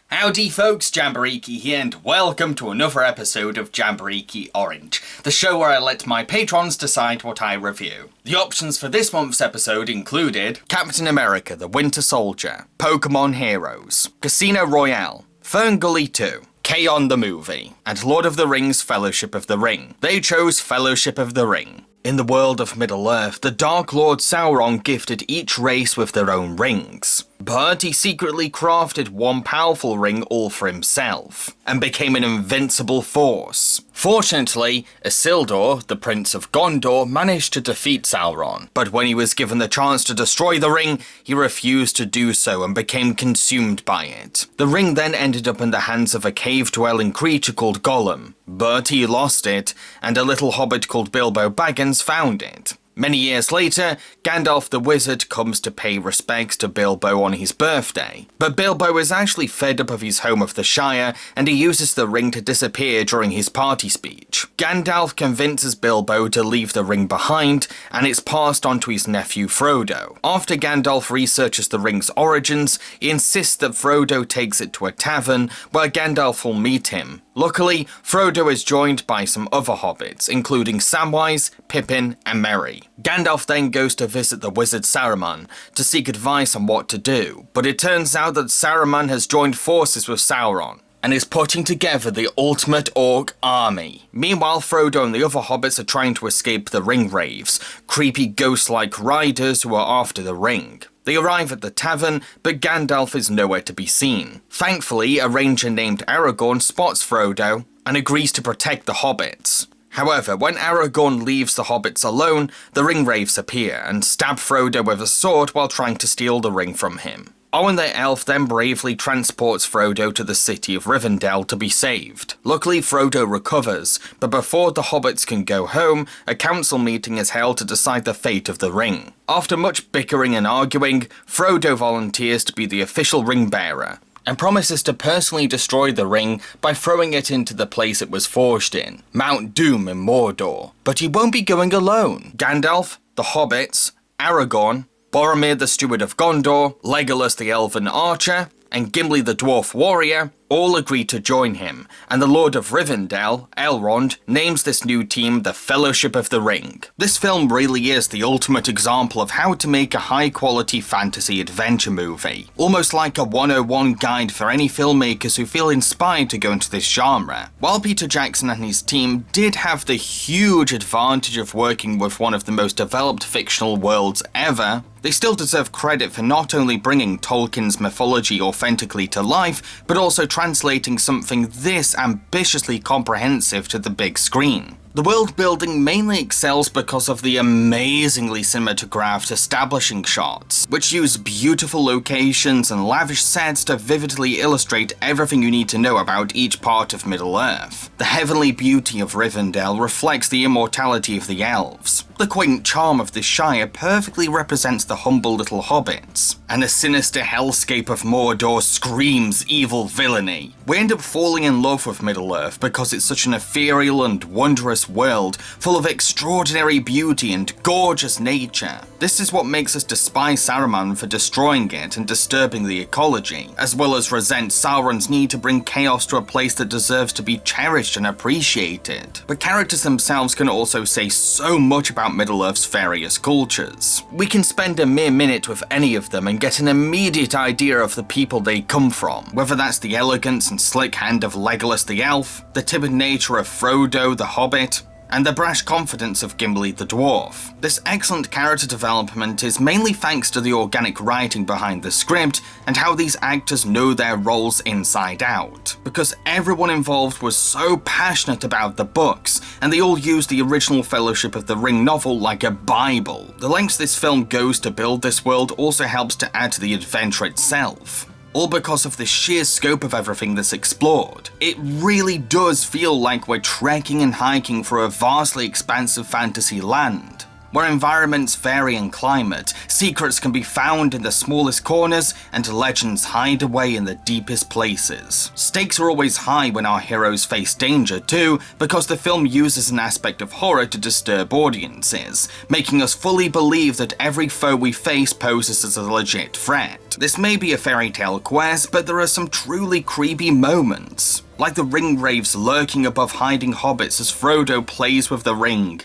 Howdy folks, Jambareeqi here and welcome to another episode of Jambareeqi Orange, the show where I let my patrons decide what I review. The options for this month's episode included Captain America the Winter Soldier, Pokemon Heroes, Casino Royale, Fern Gully 2, K-On! The Movie, and Lord of the Rings Fellowship of the Ring. They chose Fellowship of the Ring. In the world of Middle-earth, the Dark Lord Sauron gifted each race with their own rings. But he secretly crafted one powerful ring all for himself, and became an invincible force. Fortunately, Isildur, the Prince of Gondor, managed to defeat Sauron, but when he was given the chance to destroy the ring, he refused to do so and became consumed by it. The ring then ended up in the hands of a cave-dwelling creature called Gollum, but he lost it, and a little hobbit called Bilbo Baggins found it. Many years later, Gandalf the Wizard comes to pay respects to Bilbo on his birthday, but Bilbo is actually fed up of his home of the Shire and he uses the ring to disappear during his party speech. Gandalf convinces Bilbo to leave the ring behind and it's passed on to his nephew Frodo. After Gandalf researches the ring's origins, he insists that Frodo takes it to a tavern where Gandalf will meet him. Luckily, Frodo is joined by some other hobbits, including Samwise, Pippin, and Merry. Gandalf then goes to visit the wizard Saruman to seek advice on what to do, but it turns out that Saruman has joined forces with Sauron and is putting together the ultimate orc army. Meanwhile, Frodo and the other hobbits are trying to escape the ring wraiths, creepy ghost-like riders who are after the ring. They arrive at the tavern, but Gandalf is nowhere to be seen. Thankfully, a ranger named Aragorn spots Frodo and agrees to protect the hobbits. However, when Aragorn leaves the hobbits alone, the ring wraiths appear and stab Frodo with a sword while trying to steal the ring from him. Owen the elf then bravely transports Frodo to the city of Rivendell to be saved. Luckily, Frodo recovers, but before the hobbits can go home, a council meeting is held to decide the fate of the ring. After much bickering and arguing, Frodo volunteers to be the official ring bearer, and promises to personally destroy the ring by throwing it into the place it was forged in, Mount Doom in Mordor. But he won't be going alone. Gandalf, the hobbits, Aragorn, Boromir the Steward of Gondor, Legolas the Elven Archer, and Gimli the Dwarf Warrior all agree to join him, and the Lord of Rivendell, Elrond, names this new team the Fellowship of the Ring. This film really is the ultimate example of how to make a high-quality fantasy adventure movie, almost like a 101 guide for any filmmakers who feel inspired to go into this genre. While Peter Jackson and his team did have the huge advantage of working with one of the most developed fictional worlds ever, they still deserve credit for not only bringing Tolkien's mythology authentically to life, but also translating something this ambitiously comprehensive to the big screen. The world building mainly excels because of the amazingly cinematographed establishing shots, which use beautiful locations and lavish sets to vividly illustrate everything you need to know about each part of Middle-earth. The heavenly beauty of Rivendell reflects the immortality of the elves. The quaint charm of this shire perfectly represents the humble little hobbits, and the sinister hellscape of Mordor screams evil villainy. We end up falling in love with Middle-earth because it's such an ethereal and wondrous world full of extraordinary beauty and gorgeous nature. This is what makes us despise Saruman for destroying it and disturbing the ecology, as well as resent Sauron's need to bring chaos to a place that deserves to be cherished and appreciated. The characters themselves can also say so much about Middle-earth's various cultures. We can spend a mere minute with any of them and get an immediate idea of the people they come from, whether that's the elegance and slick hand of Legolas the elf, the timid nature of Frodo the hobbit, and the brash confidence of Gimli the dwarf. This excellent character development is mainly thanks to the organic writing behind the script and how these actors know their roles inside out, because everyone involved was so passionate about the books, and they all used the original Fellowship of the Ring novel like a bible. The lengths this film goes to build this world also helps to add to the adventure itself, all because of the sheer scope of everything that's explored. It really does feel like we're trekking and hiking through a vastly expansive fantasy land, where environments vary in climate, secrets can be found in the smallest corners, and legends hide away in the deepest places. Stakes are always high when our heroes face danger too, because the film uses an aspect of horror to disturb audiences, making us fully believe that every foe we face poses as a legit threat. quest. This may be a fairy tale quest, but there are some truly creepy moments, like the ringwraiths lurking above hiding hobbits as Frodo plays with the ring.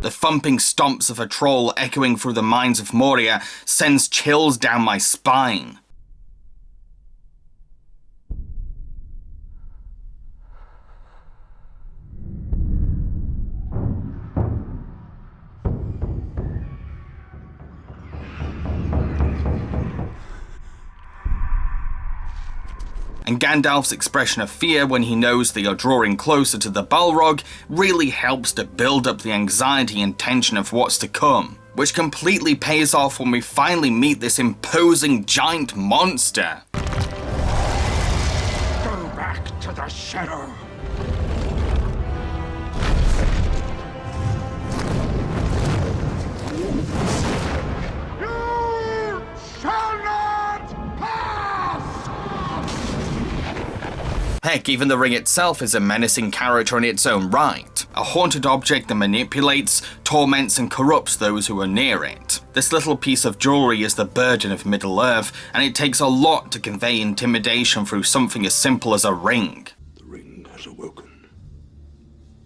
The thumping stomps of a troll echoing through the mines of Moria sends chills down my spine. And Gandalf's expression of fear when he knows they are drawing closer to the Balrog really helps to build up the anxiety and tension of what's to come, which completely pays off when we finally meet this imposing giant monster. Go back to the shadow. You shall not pass! Heck, even the ring itself is a menacing character in its own right. A haunted object that manipulates, torments, and corrupts those who are near it. This little piece of jewelry is the burden of Middle-earth, and it takes a lot to convey intimidation through something as simple as a ring. The ring has awoken.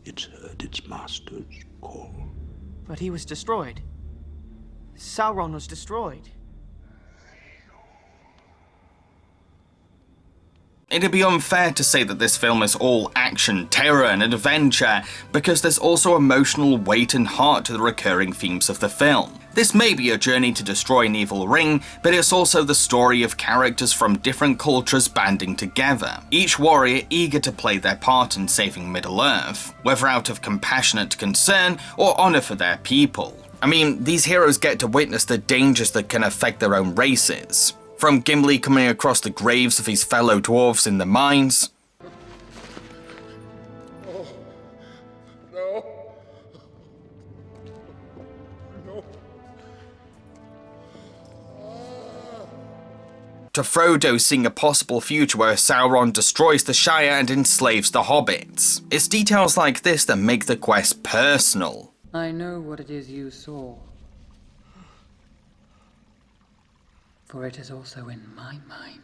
It's heard its master's call. But he was destroyed. Sauron was destroyed. It'd be unfair to say that this film is all action, terror, and adventure, because there's also emotional weight and heart to the recurring themes of the film. This may be a journey to destroy an evil ring, but it's also the story of characters from different cultures banding together, each warrior eager to play their part in saving Middle-earth, whether out of compassionate concern or honor for their people. I mean, these heroes get to witness the dangers that can affect their own races. From Gimli coming across the graves of his fellow dwarves in the mines, to Frodo seeing a possible future where Sauron destroys the Shire and enslaves the hobbits. It's details like this that make the quest personal. I know what it is you saw. For it is also in my mind.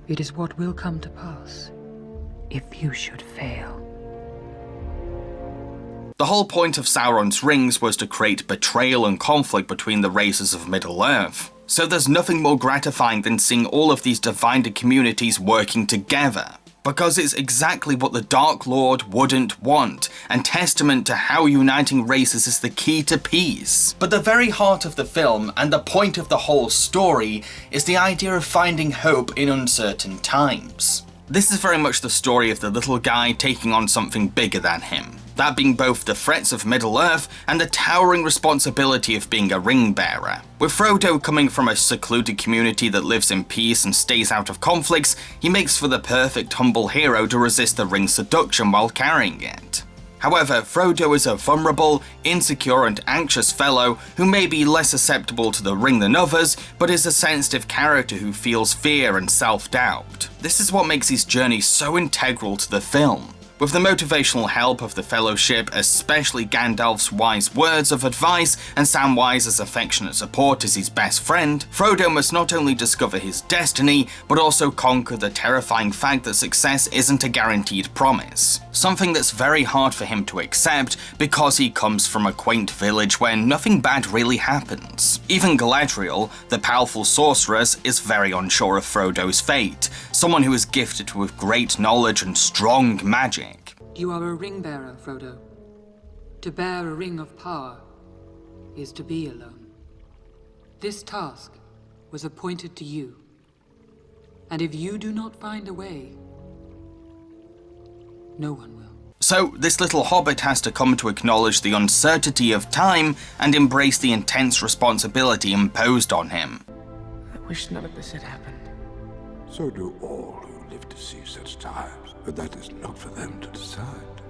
It is what will come to pass if you should fail. The whole point of Sauron's rings was to create betrayal and conflict between the races of Middle-earth. So there's nothing more gratifying than seeing all of these divided communities working together. Because it's exactly what the Dark Lord wouldn't want, and testament to how uniting races is the key to peace. But the very heart of the film, and the point of the whole story, is the idea of finding hope in uncertain times. This is very much the story of the little guy taking on something bigger than him. That being both the threats of Middle-earth and the towering responsibility of being a ring bearer. With Frodo coming from a secluded community that lives in peace and stays out of conflicts, he makes for the perfect humble hero to resist the ring's seduction while carrying it. However, Frodo is a vulnerable, insecure, and anxious fellow who may be less susceptible to the ring than others, but is a sensitive character who feels fear and self-doubt. This is what makes his journey so integral to the film. With the motivational help of the Fellowship, especially Gandalf's wise words of advice and Samwise's affectionate support as his best friend, Frodo must not only discover his destiny, but also conquer the terrifying fact that success isn't a guaranteed promise. Something that's very hard for him to accept because he comes from a quaint village where nothing bad really happens. Even Galadriel, the powerful sorceress, is very unsure of Frodo's fate, someone who is gifted with great knowledge and strong magic. You are a ring bearer, Frodo. To bear a ring of power is to be alone. This task was appointed to you. And if you do not find a way, no one will. So, this little hobbit has to come to acknowledge the uncertainty of time and embrace the intense responsibility imposed on him. I wish none of this had happened. So do all who live to see such times. But that is not for them to decide.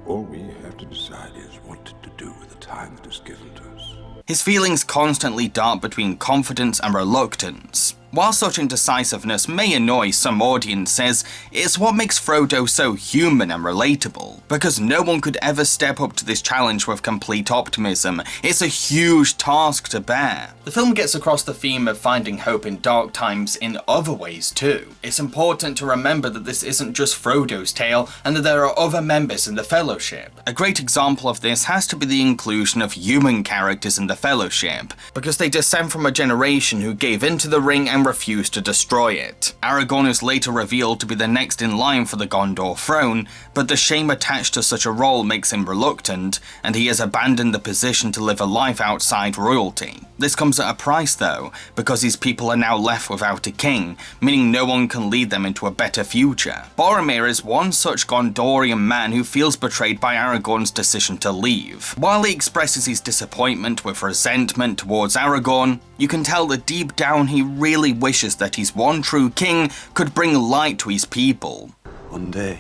All we have to decide is what to do with the time that is given to us. His feelings constantly dart between confidence and reluctance. While such indecisiveness may annoy some audiences, it's what makes Frodo so human and relatable, because no one could ever step up to this challenge with complete optimism. It's a huge task to bear. The film gets across the theme of finding hope in dark times in other ways too. It's important to remember that this isn't just Frodo's tale, and that there are other members in the Fellowship. A great example of this has to be the inclusion of human characters in the Fellowship, because they descend from a generation who gave into the ring and refused to destroy it. Aragorn is later revealed to be the next in line for the Gondor throne, but the shame attached to such a role makes him reluctant, and he has abandoned the position to live a life outside royalty. This comes at a price though, because his people are now left without a king, meaning no one can lead them into a better future. Boromir is one such Gondorian man who feels betrayed by Aragorn's decision to leave. While he expresses his disappointment with resentment towards Aragorn, you can tell that deep down he really wishes that his one true king could bring light to his people. One day,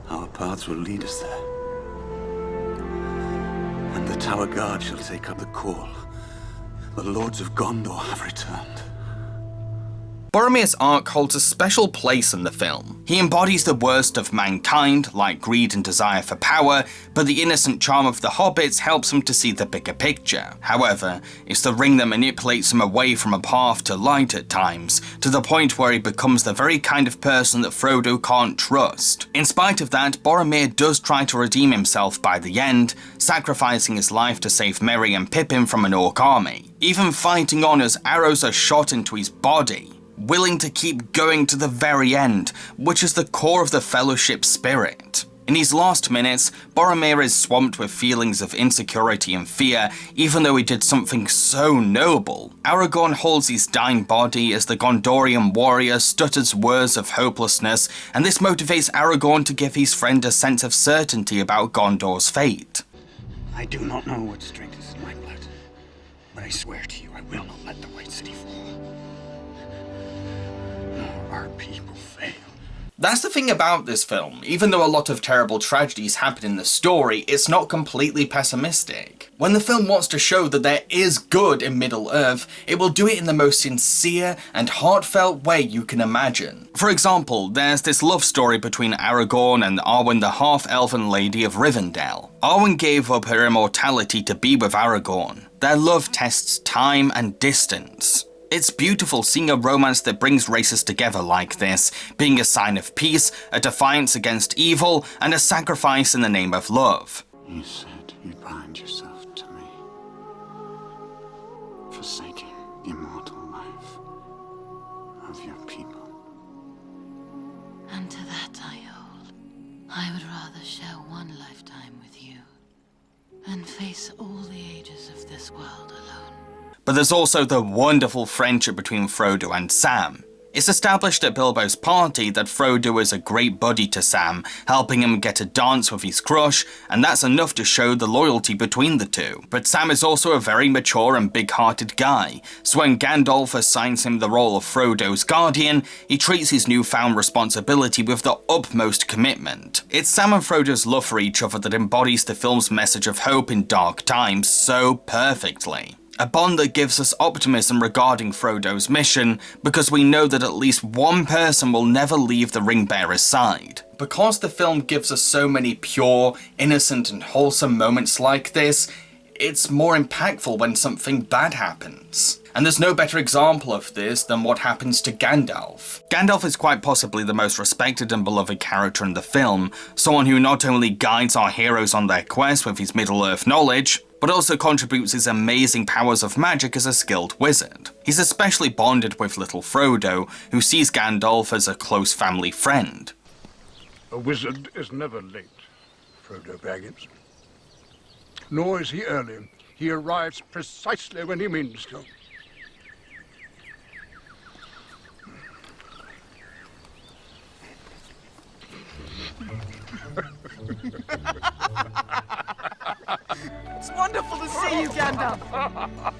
our paths will lead us there. And the Tower Guard shall take up the call. The Lords of Gondor have returned. Boromir's arc holds a special place in the film. He embodies the worst of mankind, like greed and desire for power, but the innocent charm of the hobbits helps him to see the bigger picture. However, it's the ring that manipulates him away from a path to light at times, to the point where he becomes the very kind of person that Frodo can't trust. In spite of that, Boromir does try to redeem himself by the end, sacrificing his life to save Merry and Pippin from an orc army, even fighting on as arrows are shot into his body. Willing to keep going to the very end, which is the core of the Fellowship's spirit. In his last minutes, Boromir is swamped with feelings of insecurity and fear, even though he did something so noble. Aragorn holds his dying body as the Gondorian warrior stutters words of hopelessness, and this motivates Aragorn to give his friend a sense of certainty about Gondor's fate. I do not know what strength is in my blood, but I swear to you I will not let the White City fall. Our people fail. That's the thing about this film. Even though a lot of terrible tragedies happen in the story, it's not completely pessimistic. When the film wants to show that there is good in Middle-earth, it will do it in the most sincere and heartfelt way you can imagine. For example, there's this love story between Aragorn and Arwen, the half-elven lady of Rivendell. Arwen gave up her immortality to be with Aragorn. Their love tests time and distance. It's beautiful seeing a romance that brings races together like this, being a sign of peace, a defiance against evil, and a sacrifice in the name of love. You said you'd bind yourself to me, forsaking the immortal life of your people. And to that I hold. I would rather share one lifetime with you than face all the ages of this world alone. But there's also the wonderful friendship between Frodo and Sam. It's established at Bilbo's party that Frodo is a great buddy to Sam, helping him get a dance with his crush, and that's enough to show the loyalty between the two. But Sam is also a very mature and big-hearted guy, so when Gandalf assigns him the role of Frodo's guardian, he treats his newfound responsibility with the utmost commitment. It's Sam and Frodo's love for each other that embodies the film's message of hope in dark times so perfectly. A bond that gives us optimism regarding Frodo's mission, because we know that at least one person will never leave the Ring-Bearer's side. Because the film gives us so many pure, innocent and wholesome moments like this, it's more impactful when something bad happens. And there's no better example of this than what happens to Gandalf. Gandalf is quite possibly the most respected and beloved character in the film, someone who not only guides our heroes on their quest with his Middle-earth knowledge, but also contributes his amazing powers of magic as a skilled wizard. He's especially bonded with little Frodo, who sees Gandalf as a close family friend. A wizard is never late. Frodo Baggins. Nor is he early. He arrives precisely when he means to. It's wonderful to see you, Gandalf.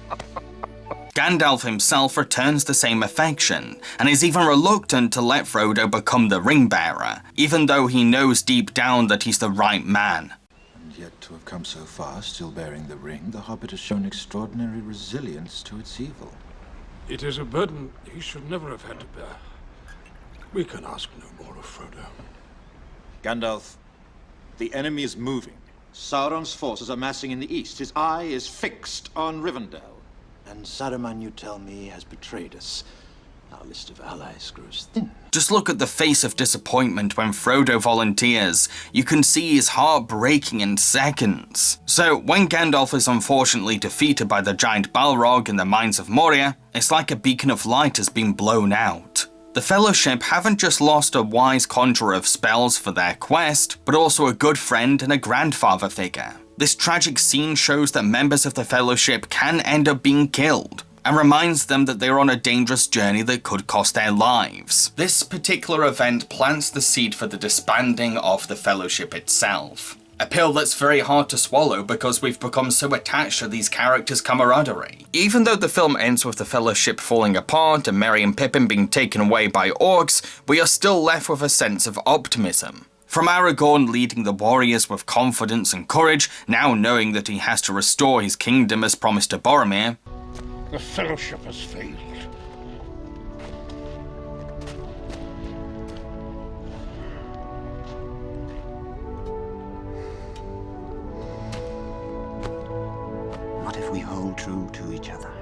Gandalf himself returns the same affection, and is even reluctant to let Frodo become the Ring-Bearer, even though he knows deep down that he's the right man. And yet to have come so far, still bearing the ring, the Hobbit has shown extraordinary resilience to its evil. It is a burden he should never have had to bear. We can ask no more of Frodo. Gandalf, the enemy is moving. Sauron's forces are massing in the east. His eye is fixed on Rivendell. And Saruman, you tell me, has betrayed us. Our list of allies grows thin. Just look at the face of disappointment when Frodo volunteers. You can see his heart breaking in seconds. So when Gandalf is unfortunately defeated by the giant Balrog in the mines of Moria, it's like a beacon of light has been blown out. The Fellowship haven't just lost a wise conjurer of spells for their quest, but also a good friend and a grandfather figure. This tragic scene shows that members of the Fellowship can end up being killed, and reminds them that they are on a dangerous journey that could cost their lives. This particular event plants the seed for the disbanding of the Fellowship itself. A pill that's very hard to swallow because we've become so attached to these characters' camaraderie. Even though the film ends with the Fellowship falling apart and Merry and Pippin being taken away by orcs, we are still left with a sense of optimism. From Aragorn leading the warriors with confidence and courage, now knowing that he has to restore his kingdom as promised to Boromir. The Fellowship has failed. What if we hold true to each other?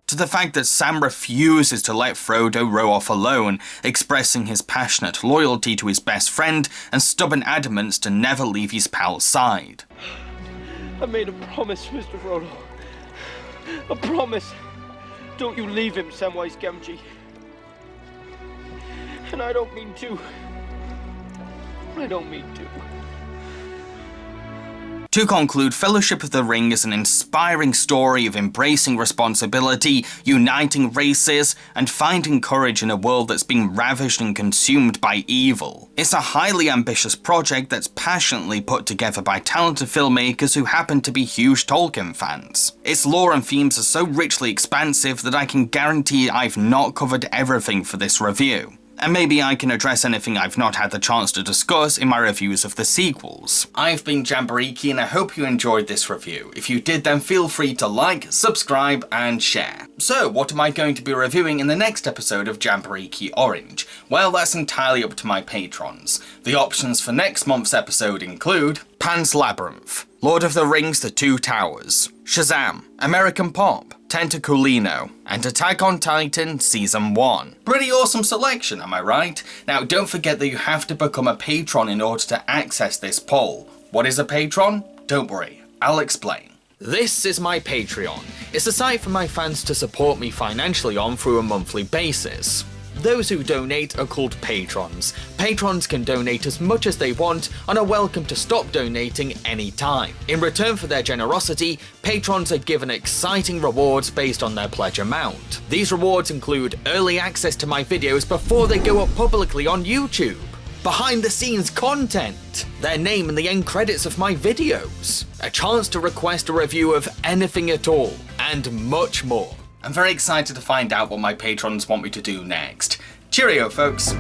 To the fact that Sam refuses to let Frodo row off alone, expressing his passionate loyalty to his best friend and stubborn adamance to never leave his pal's side. I made a promise, Mr. Frodo. A promise. Don't you leave him, Samwise Gamgee. And I don't mean to. I don't mean to. To conclude, Fellowship of the Ring is an inspiring story of embracing responsibility, uniting races, and finding courage in a world that's been ravaged and consumed by evil. It's a highly ambitious project that's passionately put together by talented filmmakers who happen to be huge Tolkien fans. Its lore and themes are so richly expansive that I can guarantee I've not covered everything for this review. And maybe I can address anything I've not had the chance to discuss in my reviews of the sequels. I've been Jambareeqi and I hope you enjoyed this review. If you did, then feel free to like, subscribe and share. So what am I going to be reviewing in the next episode of Jambareeqi Orange? Well, that's entirely up to my patrons. The options for next month's episode include Pan's Labyrinth, Lord of the Rings: The Two Towers, Shazam, American Pop, Tentaculino, and Attack on Titan Season 1. Pretty awesome selection, am I right? Now don't forget that you have to become a patron in order to access this poll. What is a patron? Don't worry, I'll explain. This is my Patreon. It's a site for my fans to support me financially on through a monthly basis. Those who donate are called patrons. Patrons can donate as much as they want and are welcome to stop donating anytime. In return for their generosity, patrons are given exciting rewards based on their pledge amount. These rewards include early access to my videos before they go up publicly on YouTube, behind the scenes content, their name in the end credits of my videos, a chance to request a review of anything at all, and much more. I'm very excited to find out what my patrons want me to do next. Cheerio, folks!